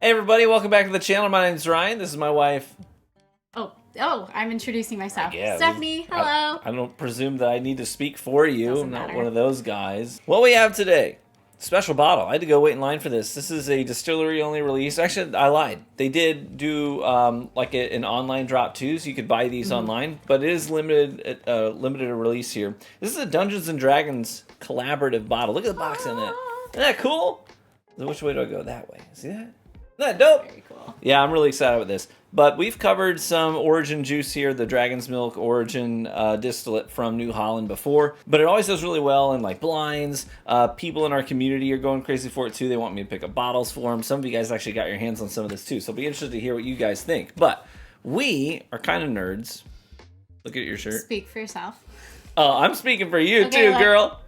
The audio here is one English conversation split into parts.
Hey everybody, welcome back to the channel. My name's Ryan. This is my wife. Oh, I'm introducing myself. Yeah, Stephanie, hello. I don't presume that I need to speak for you. Doesn't I'm not matter. one of those guys. What we have today, special bottle. I had to go wait in line for this. This is a distillery only release. Actually, I lied. They did do an online drop too, so you could buy these online, but it is limited release here. This is a Dungeons and Dragons collaborative bottle. Look at the box in it. Isn't that cool? So which way do I go? That way. See that? Isn't that dope? Very cool. Yeah, I'm really excited with this. But we've covered some Origin juice here, the Dragon's Milk Origin distillate from New Holland before. But it always does really well in like blinds. People in our community are going crazy for it too. They want me to pick up bottles for them. Some of you guys actually got your hands on some of this too. So I'll be interested to hear what you guys think. But we are kind of nerds. Look at your shirt. Speak for yourself. Oh, I'm speaking for you too, girl.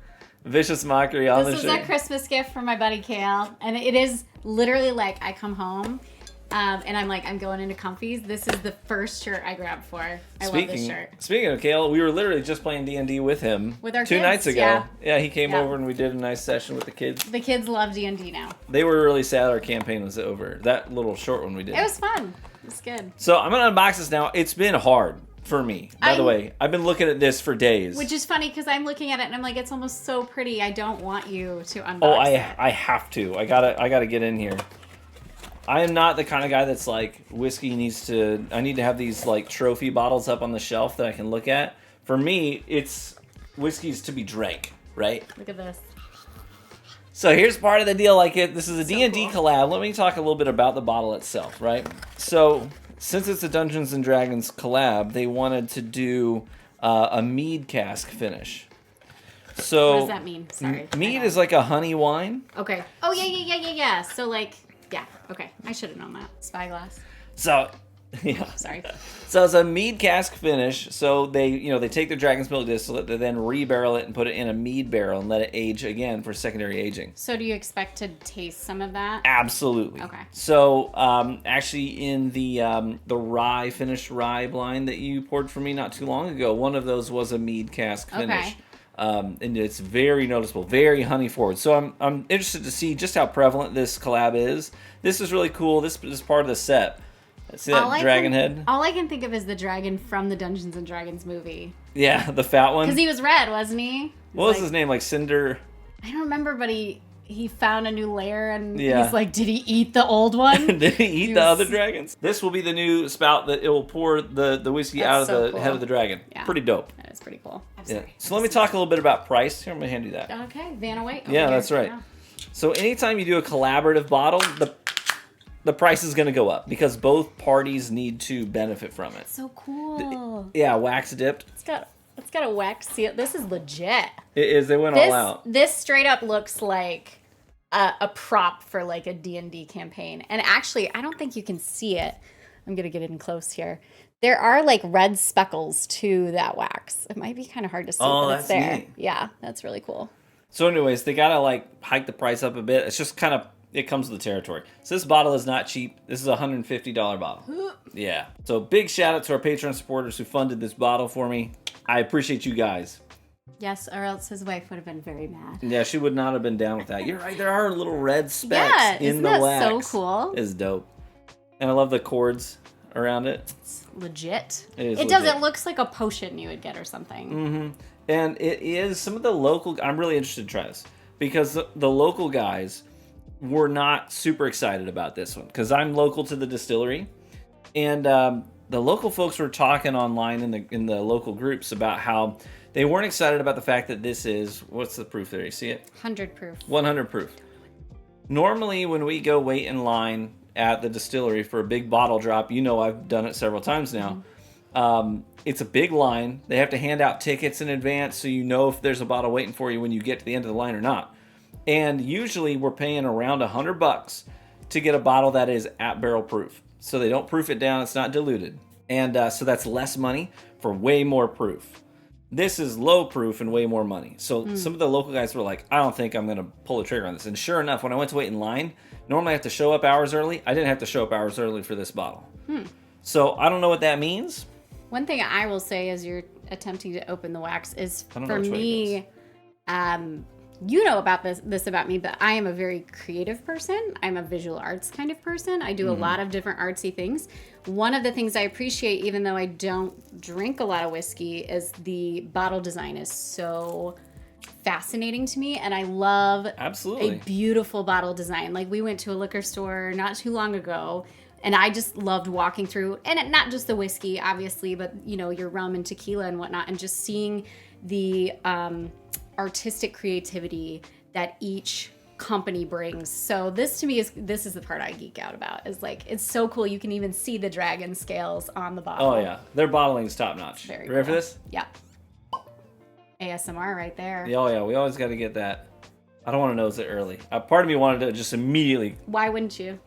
Vicious mockery on the shirt. This was a Christmas gift from my buddy Kale. And it is literally like I come home and I'm like, I'm going into comfies. This is the first shirt I grabbed for. I love this shirt. Speaking of Kale, we were literally just playing D&D with him with our two kids, nights ago. yeah. Yeah, he came over and we did a nice session with the kids. The kids love D&D now. They were really sad our campaign was over. That little short one we did. It was fun. It was good. So I'm going to unbox this now. It's been hard for me. By the way, I've been looking at this for days. Which is funny because I'm looking at it and I'm like, it's almost so pretty. I don't want you to unbox it. I have to. I gotta get in here. I am not the kind of guy that's like, whiskey needs to... I need to have these like trophy bottles up on the shelf that I can look at. For me, it's whiskey's to be drank, right? Look at this. So here's part of the deal. Like this is a So D&D cool. collab. Let me talk a little bit about the bottle itself, right? So since it's a Dungeons and Dragons collab, they wanted to do a mead cask finish. So What does that mean? Sorry. Mead is like a honey wine. Okay. Oh, yeah. So, like, yeah. Okay. I should have known that. Spyglass. So, yeah. Sorry. So it's a mead cask finish. So they take their Dragon's Milk distillate, they then rebarrel it and put it in a mead barrel and let it age again for secondary aging. So do you expect to taste some of that? Absolutely. Okay. So actually, in the finished rye blind that you poured for me not too long ago, one of those was a mead cask finish. Okay. And it's very noticeable, very honey forward. So I'm interested to see just how prevalent this collab is. This is really cool. This is part of the set. See that dragon head? All I can think of is the dragon from the Dungeons and Dragons movie. Yeah, the fat one. Because he was red, wasn't he? What was his name? Like Cinder? I don't remember, but he found a new lair and Yeah. he's like, did he eat the old one? Did he eat the other dragons? This will be the new spout that it will pour the whiskey out of the head of the dragon. Yeah. Pretty dope. That is pretty cool. I'm Yeah. sorry. So let me talk a little bit about price. Here, I'm going to hand you that. Okay, Vanna White. over Yeah, here. that's right. Yeah. So anytime you do a collaborative bottle, the price is going to go up because both parties need to benefit from it. So cool. Yeah, wax dipped. It's got a wax seal. This is legit. It is. They went all out. This straight up looks like a prop for like a D&D campaign. And actually, I don't think you can see it. I'm going to get in close here. There are like red speckles to that wax. It might be kind of hard to see, but it's there. Neat. Yeah, that's really cool. So anyways, they got to like hike the price up a bit. It's just kind of, it comes with the territory. So this bottle is not cheap. This is a $150 bottle. Yeah. So big shout out to our Patreon supporters who funded this bottle for me. I appreciate you guys. Yes, or else his wife would have been very mad. Yeah, she would not have been down with that. You're right. There are little red specks in the wax. Isn't that so cool? It's dope. And I love the cords around it. It's legit. It does. It looks like a potion you would get or something. Mm-hmm. And it is some of the local... I'm really interested to try this because the local guys were not super excited about this one because I'm local to the distillery. And the local folks were talking online in the local groups about how they weren't excited about the fact that this is... What's the proof there? You see it? 100 proof. 100 proof. Normally, when we go wait in line at the distillery for a big bottle drop, I've done it several times now. It's a big line. They have to hand out tickets in advance so you know if there's a bottle waiting for you when you get to the end of the line or not. And usually we're paying around $100 to get a bottle that is at barrel proof. So they don't proof it down. It's not diluted. And so that's less money for way more proof. This is low proof and way more money. So some of the local guys were like, I don't think I'm going to pull the trigger on this. And sure enough, when I went to wait in line, normally I have to show up hours early. I didn't have to show up hours early for this bottle. So I don't know what that means. One thing I will say as you're attempting to open the wax is I don't know for which way it me, you know about this about me, but I am a very creative person. I'm a visual arts kind of person. I do a lot of different artsy things. One of the things I appreciate, even though I don't drink a lot of whiskey, is the bottle design is so fascinating to me, and I love Absolutely. a beautiful bottle design. Like, we went to a liquor store not too long ago, and I just loved walking through, and not just the whiskey, obviously, but your rum and tequila and whatnot, and just seeing the artistic creativity that each company brings. So this to me is the part I geek out about. Is like, it's so cool. You can even see the dragon scales on the bottle. Oh yeah, their bottling's top notch. Very Ready cool. for this? Yeah. ASMR right there. Yeah, oh yeah, we always got to get that. I don't want to nose it early. Part of me wanted to just immediately. Why wouldn't you?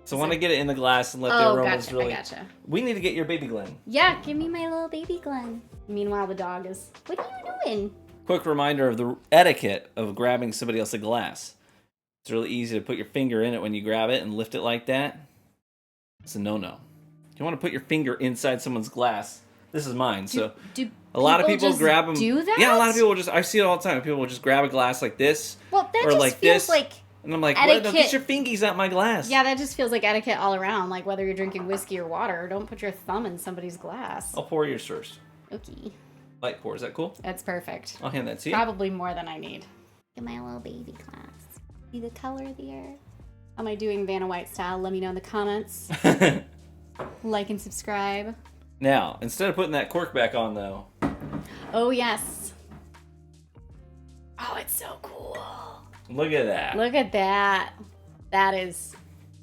So I want to get it in the glass and let the aromas gotcha, really. I gotcha. We need to get your baby Glen. Yeah, give me my little baby Glen. Meanwhile, the dog is. What are you doing? Quick reminder of the etiquette of grabbing somebody else's glass. It's really easy to put your finger in it when you grab it and lift it like that. It's a no-no. You want to put your finger inside someone's glass. This is mine, so Do a lot of people just grab them. Do that? Yeah, a lot of people will just. I see it all the time. People will just grab a glass like this, Well, that or just like feels this, like. and I'm like, etiquette. what? Get your fingies out my glass. Yeah, that just feels like etiquette all around. Like, whether you're drinking whiskey or water, don't put your thumb in somebody's glass. I'll pour yours first. Okay. Light pour. Is that cool? That's perfect. I'll hand that to you. Probably more than I need. Get my little baby glass. See the color there? Am I doing Vanna White style? Let me know in the comments. Like and subscribe. Now, instead of putting that cork back on, though. Oh, yes. Oh, it's so cool. Look at that. Look at that. That is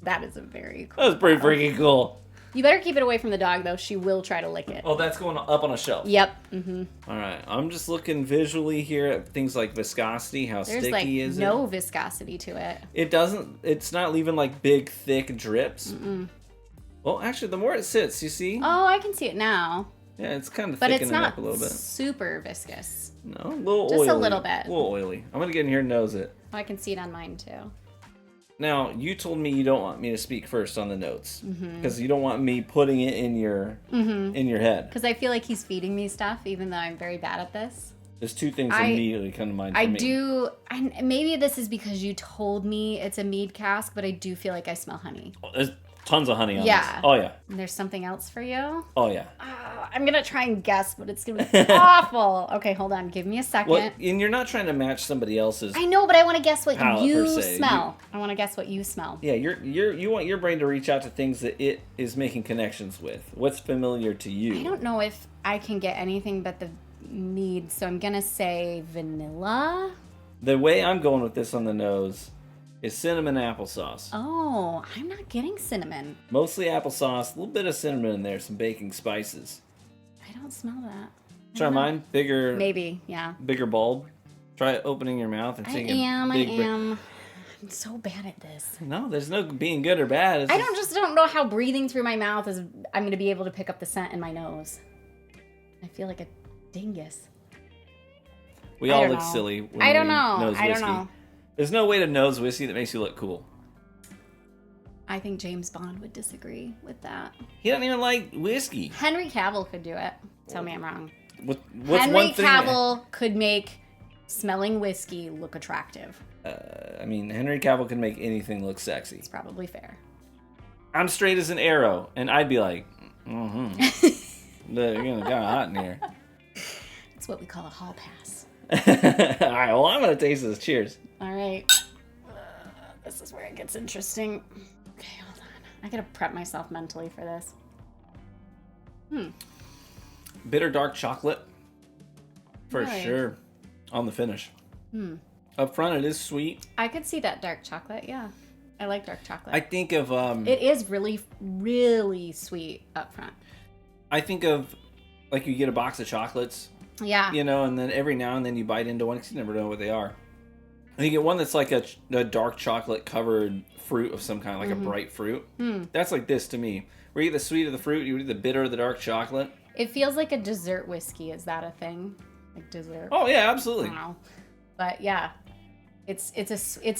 a very cool. That was pretty freaking cool. You better keep it away from the dog, though. She will try to lick it. Oh, that's going up on a shelf. Yep. Mm-hmm. All right. I'm just looking visually here at things like viscosity. How There's sticky like is no it? viscosity to it. It doesn't. It's not leaving like big, thick drips. Mm-mm. Well, actually, the more it sits, you see? Oh, I can see it now. Yeah, it's kind of But thickening it's it not up a little bit. super viscous. No, a little Just oily. a little bit. A little oily. I'm gonna get in here and nose it. Oh, I can see it on mine too. Now, you told me you don't want me to speak first on the notes Mm-hmm. because you don't want me putting it in your head. Because I feel like he's feeding me stuff, even though I'm very bad at this. There's two things immediately come to mind for I me. do, and maybe this is because you told me it's a mead cask, but I do feel like I smell honey. Oh, there's tons of honey on Yeah. this. Oh yeah. And there's something else for you? Oh yeah. I'm going to try and guess, but it's going to be awful. Okay, hold on. Give me a second. Well, and you're not trying to match somebody else's. I know, but I want to guess what palate, you per se. smell. I want to guess what you smell. Yeah, you want your brain to reach out to things that it is making connections with. What's familiar to you? I don't know if I can get anything but the mead, so I'm going to say vanilla. The way I'm going with this on the nose is cinnamon applesauce. Oh, I'm not getting cinnamon. Mostly applesauce, a little bit of cinnamon in there, some baking spices. I don't smell that. Try mine. Bigger. Maybe, yeah. Bigger bulb. Try opening your mouth and I taking am. a big breath. I'm so bad at this. No, there's no being good or bad. It's I don't know how breathing through my mouth is. I'm going to be able to pick up the scent in my nose. I feel like a dingus. We I all don't look know. silly when I don't we know. nose I don't whiskey. know. There's no way to nose whiskey that makes you look cool. I think James Bond would disagree with that. He doesn't even like whiskey. Henry Cavill could do it. Tell me I'm wrong. What's Henry one thing? Cavill could make smelling whiskey look attractive. I mean, Henry Cavill can make anything look sexy. It's probably fair. I'm straight as an arrow, and I'd be like, You're getting kind of hot in here. It's what we call a hall pass. All right, well, I'm going to taste this. Cheers. All right. This is where it gets interesting. Okay, hold on. I gotta prep myself mentally for this. Bitter dark chocolate. For Really? sure. On the finish. Up front, it is sweet. I could see that dark chocolate, yeah. I like dark chocolate. I think of It is really, really sweet up front. I think of like you get a box of chocolates, Yeah. you know, and then every now and then you bite into one because you never know what they are. And you get one that's like a dark chocolate covered fruit of some kind, like a bright fruit. That's like this to me. Where you get the sweet of the fruit, you get the bitter of the dark chocolate. It feels like a dessert whiskey. Is that a thing? Like dessert? Oh yeah, I absolutely. don't know. But yeah. It's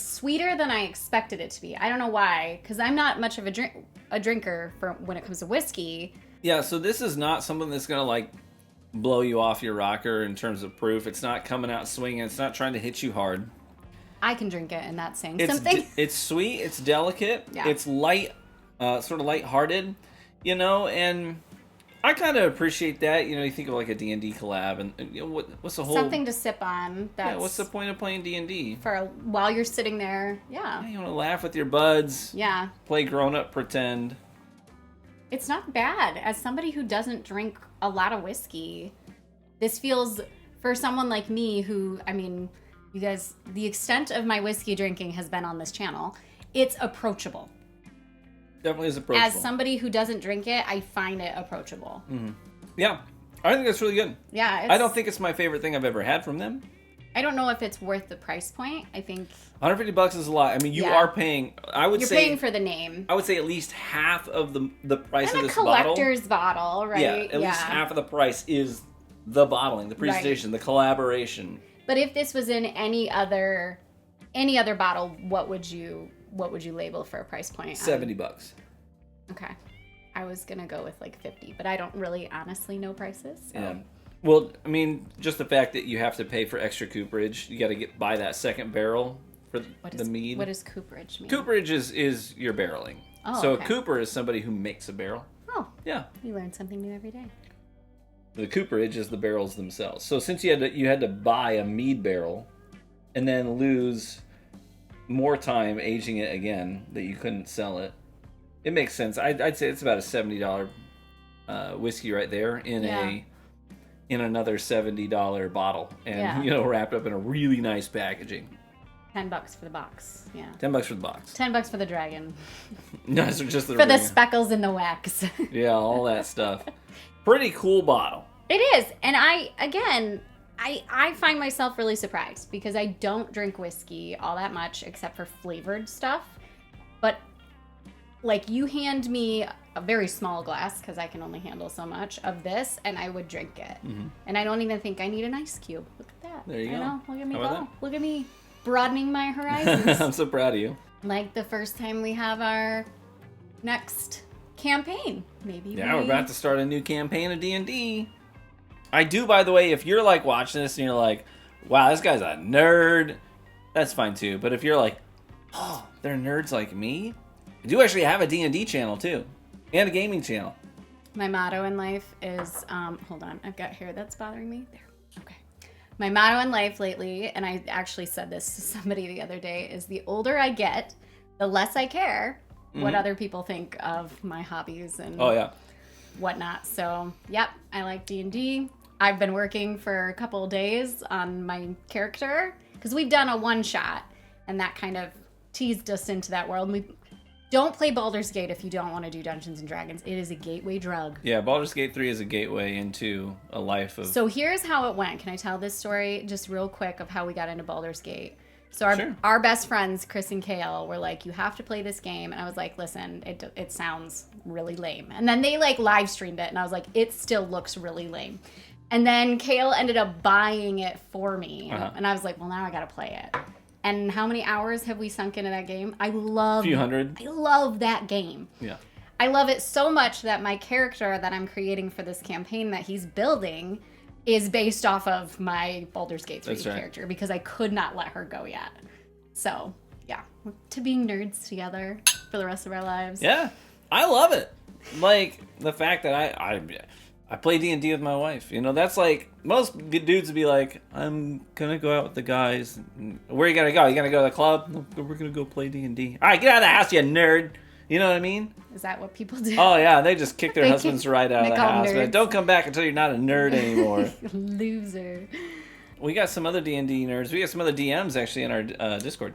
sweeter than I expected it to be. I don't know why, because I'm not much of a drinker for when it comes to whiskey. Yeah, so this is not something that's gonna like blow you off your rocker in terms of proof. It's not coming out swinging. It's not trying to hit you hard. I can drink it, and that's saying It's something. It's sweet. It's delicate. Yeah. It's light, sort of lighthearted, and I kind of appreciate that. You think of like a D&D collab, and what's the whole Something to sip on. That's what's the point of playing D&D? while you're sitting there. Yeah. You want to laugh with your buds. Yeah. Play grown-up pretend. It's not bad. As somebody who doesn't drink a lot of whiskey, this feels, for someone like me who, you guys, the extent of my whiskey drinking has been on this channel, it's approachable. Definitely is approachable. As somebody who doesn't drink it, I find it approachable. Mm-hmm. Yeah. I think that's really good. Yeah. I don't think it's my favorite thing I've ever had from them. I don't know if it's worth the price point. I think $150 is a lot. You are paying. You're paying for the name. I would say at least half of the price and of this bottle. And a collector's bottle, right? Yeah, at least half of the price is the bottling, the presentation, the collaboration. But if this was in any other bottle, what would you label for a price point? $70. Okay. I was going to go with like 50, but I don't really honestly know prices. So. Yeah. Well, just the fact that you have to pay for extra cooperage, you got to buy that second barrel for the mead. What does cooperage mean? Cooperage is your barreling. Oh, so okay. a cooper is somebody who makes a barrel. Oh. Yeah. You learn something new every day. The cooperage is the barrels themselves. So since you had to buy a mead barrel and then lose more time aging it again that you couldn't sell it, it makes sense. I'd say it's about a $70 whiskey right there in another $70 bottle, and wrapped up in a really nice packaging. $10 for the box. Yeah. $10 for the box. $10 for the dragon. No, so just for the speckles in the wax. Yeah, all that stuff. Pretty cool bottle. It is, and I find myself really surprised because I don't drink whiskey all that much except for flavored stuff. But like, you hand me a very small glass, because I can only handle so much of this, and I would drink it. Mm-hmm. And I don't even think I need an ice cube. Look at that. There you go. Look at me go. Look at me broadening my horizons. I'm so proud of you. Like the first time we have our next campaign. Maybe we're about to start a new campaign of D&D. I do, by the way, if you're like watching this and you're like, wow, this guy's a nerd, that's fine too. But if you're like, oh, they're nerds like me, I do actually have a D&D channel too, and a gaming channel. My motto in life is, hold on, I've got hair that's bothering me. There, okay. My motto in life lately, and I actually said this to somebody the other day, is the older I get, the less I care what other people think of my hobbies and whatnot. So, yep, I like D&D. I've been working for a couple of days on my character because we've done a one-shot, and that kind of teased us into that world. We don't play Baldur's Gate if you don't want to do Dungeons & Dragons. It is a gateway drug. Yeah, Baldur's Gate 3 is a gateway into a life of... So here's how it went. Can I tell this story just real quick of how we got into Baldur's Gate? So our best friends, Chris and Kale, were like, you have to play this game. And I was like, listen, it sounds really lame. And then they like live streamed it. And I was like, it still looks really lame. And then Kale ended up buying it for me. And I was like, well, now I got to play it. And how many hours have we sunk into that game? A few hundred. I love that game. Yeah. I love it so much that my character that I'm creating for this campaign that he's building is based off of my Baldur's Gate 3 character because I could not let her go yet. So, yeah. To being nerds together for the rest of our lives. Yeah. I love it. Like, the fact that I play D&D with my wife. You know, that's like, most dudes would be like, I'm going to go out with the guys. Where are you going to go? You going to go to the club? We're going to go play D&D. All right, get out of the house, you nerd. You know what I mean? Is that what people do? Oh, yeah. They just kick their husbands right out of the house. But don't come back until you're not a nerd anymore. Loser. We got some other D&D nerds. We got some other DMs, actually, in our Discord.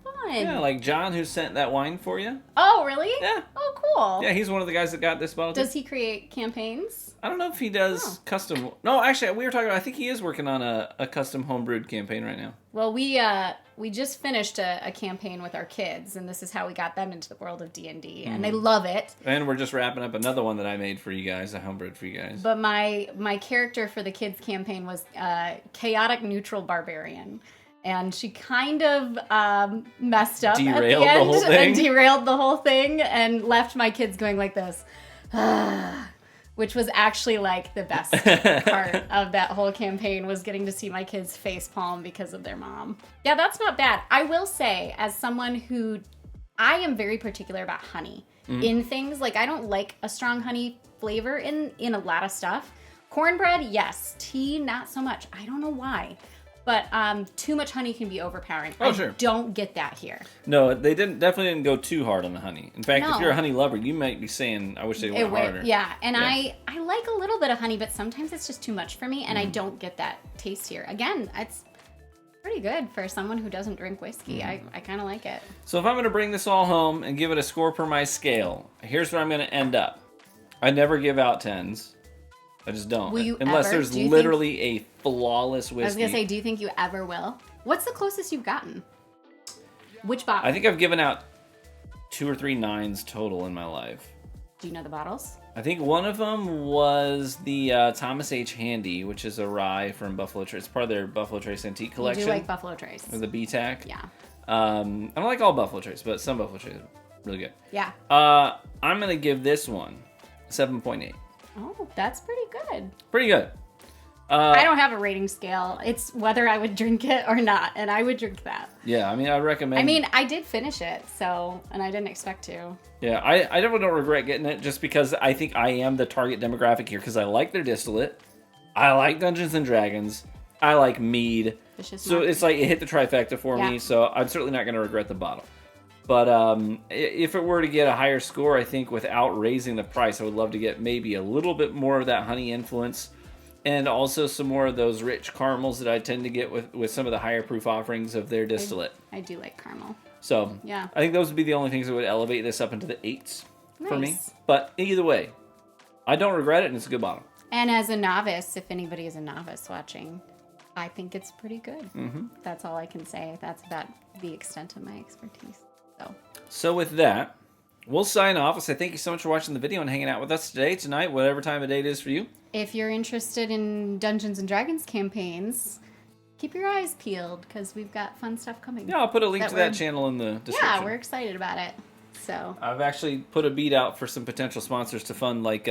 Fun. Yeah, like John, who sent that wine for you. Oh, really? Yeah. Oh, cool. Yeah, he's one of the guys that got this bottle. Does he create campaigns? I don't know if he does custom. No, actually, we were talking about, I think he is working on a custom homebrewed campaign right now. Well, we just finished a campaign with our kids, and this is how we got them into the world of D&D, and they love it. And we're just wrapping up another one that I made for you guys, a homebrewed for you guys. But my character for the kids campaign was chaotic neutral barbarian. And she kind of messed up at the end the whole thing. And derailed the whole thing and left my kids going like this. which was actually like the best part of that whole campaign, was getting to see my kids face palm because of their mom. Yeah, that's not bad. I will say, as someone who, I am very particular about honey in things. Like, I don't like a strong honey flavor in a lot of stuff. Cornbread, yes. Tea, not so much. I don't know why. But too much honey can be overpowering. Oh, I sure. don't get that here. No, they definitely didn't go too hard on the honey. In fact, No. if you're a honey lover, you might be saying, I wish they went harder. Yeah, and Yeah. I like a little bit of honey, but sometimes it's just too much for me, and I don't get that taste here. Again, it's pretty good for someone who doesn't drink whiskey. I kind of like it. So if I'm going to bring this all home and give it a score per my scale, here's where I'm going to end up. I never give out 10s. I just don't. Will you Unless ever? there's Do you literally a flawless whiskey. I was going to say, do you think you ever will? What's the closest you've gotten? Which bottle? I think I've given out 2 or 3 9s total in my life. Do you know the bottles? I think one of them was the Thomas H. Handy, which is a rye from Buffalo Trace. It's part of their Buffalo Trace Antique Collection. You do like Buffalo Trace. With the BTAC. Yeah. I don't like all Buffalo Trace, but some Buffalo Trace are really good. Yeah. I'm going to give this one 7.8. Oh, that's pretty good. Pretty good. I don't have a rating scale. It's whether I would drink it or not, and I would drink that. Yeah, I mean, I recommend... I mean, I did finish it, and I didn't expect to. Yeah, I definitely don't regret getting it, just because I think I am the target demographic here, because I like their distillate, I like Dungeons & Dragons, I like Mead, so it's like it hit the trifecta for me, so I'm certainly not going to regret the bottle. But if it were to get a higher score, I think without raising the price, I would love to get maybe a little bit more of that honey influence, and also some more of those rich caramels that I tend to get with some of the higher proof offerings of their distillate. I do like caramel. So yeah, I think those would be the only things that would elevate this up into the 8s for me. Nice. But either way, I don't regret it, and it's a good bottle. And as a novice, if anybody is a novice watching, I think it's pretty good. Mm-hmm. That's all I can say. That's about the extent of my expertise. So with that, we'll sign off. I'll say thank you so much for watching the video and hanging out with us today, tonight, whatever time of day it is for you. If you're interested in Dungeons & Dragons campaigns, keep your eyes peeled, because we've got fun stuff coming. Yeah, I'll put a link to that channel in the description. Yeah, we're excited about it. So I've actually put a beat out for some potential sponsors to fund like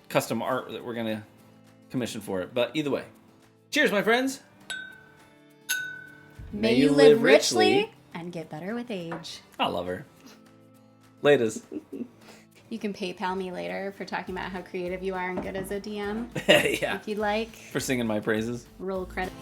custom art that we're going to commission for it. But either way, cheers, my friends. May you live richly and get better with age. I love her. Laters. You can PayPal me later for talking about how creative you are and good as a DM. Yeah. If you'd like. For singing my praises. Roll credit.